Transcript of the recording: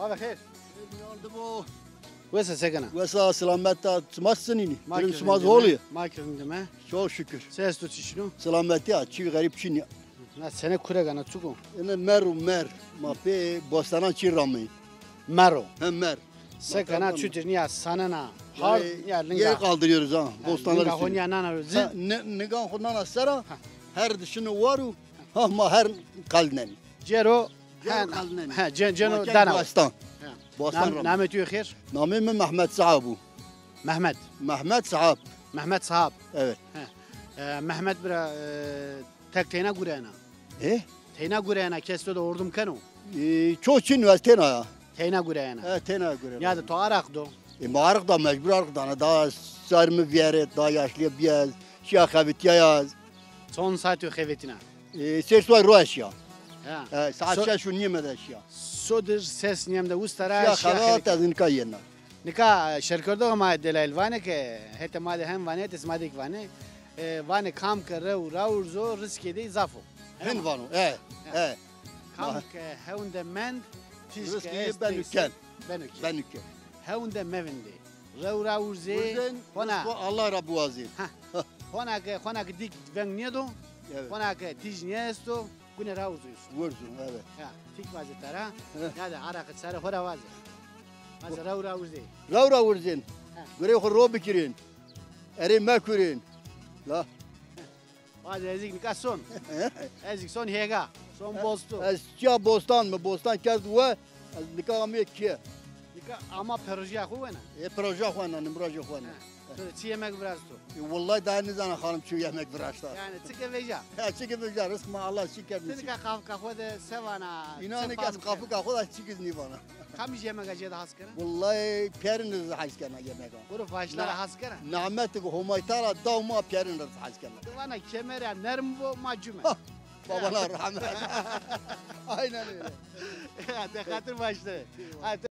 صباح الخير. Yardım وين ساكنة؟ Vesa selametle smatsın ini. ما Benim كرندم smaz oluyor. ما كرندم ها. Çok şükür. سيستو تشنو؟ Selameti ya. Çi garip çini. لا سنة كورة كنا تسوقو. Ene mer. Ma pe bostana çi ramı. مرو. Hem mer. سكنة تشتري يا سننا. هار يا Yer لينغا. kaldırıyoruz ha. Bostanlar لينغا هون üstüne. يا نانا زين. Nigan hundan asara. Her dışını varu. Ha ma her kalnen. جيرو. Cer kalnen. ها جنو Maken دانا. Bostan. Bostan ramı. نامت يو خير. Namim Mehmet Sahabu. محمد. Mehmet Sahab. محمد صهاب. Evet. محمد برا تك تينا قرانا. تينا قرانا كيستو ده أردم كانوا. Çok Çin üniversitene ya. تينا قرانا. Evet tena göre. يا ده تعرق دو. Mağarık da mecbur arık da daha sarımı viyeret daha yaşlıya biyaz. Şia kavitiya yaz. صون ساعتو خيفتنا. Sersuay roş ya. ها. Saat şa şu niye mede şia. صدر سس نيم ده وسترا. Şia kavat azın kayena. نکا شرکرده ما دلایل وانه که هت ما ده هم وانه تسمادیک وانه وانه کام کرده و راورزو ریسکی دی زافو Hen vanu. کام که هونده من فیزیک Rızkıyı ben üken. بنوکی Ben üken. هونده موندی راورزی Buradan هونا Allah Rabbu azim. هونا که دیگ ونگ نیدو Evet. هونا که تیج نیستو کنه راورزویس Vursun evet. یا تیک وازه ترا یا ده عراق سر هورا وازه وازه راورزی Ravra vursun. Göre o ro bikirin. Eri mekurin. La. وازه ازیک نکا سون ازیک سون هیگا سون بوستو Ez şia bostan mı? Bostan kez ve az nikahımı ki. Ama proje خوبه نه. Proje xwana, proje xwana. تو چی yemek biraz tu. Vallahi daha ne zaman hanım şu yemek bıraştı. Yani çıkı veja. Çiki bir rızk ma Allah şeker Sen ka kaf kafa de sevana. İnanı kas kapı kapı da çikiz ni bana. Kamış yemek acı da haskara. Vallahi periniz haskana yemek. Buru fajlara haskara. Nimetik humaytara davma periniz haskana. Bana kemer ya nerm bu macume. Babalar rahmet. Aynen öyle. Ya de hatır başları.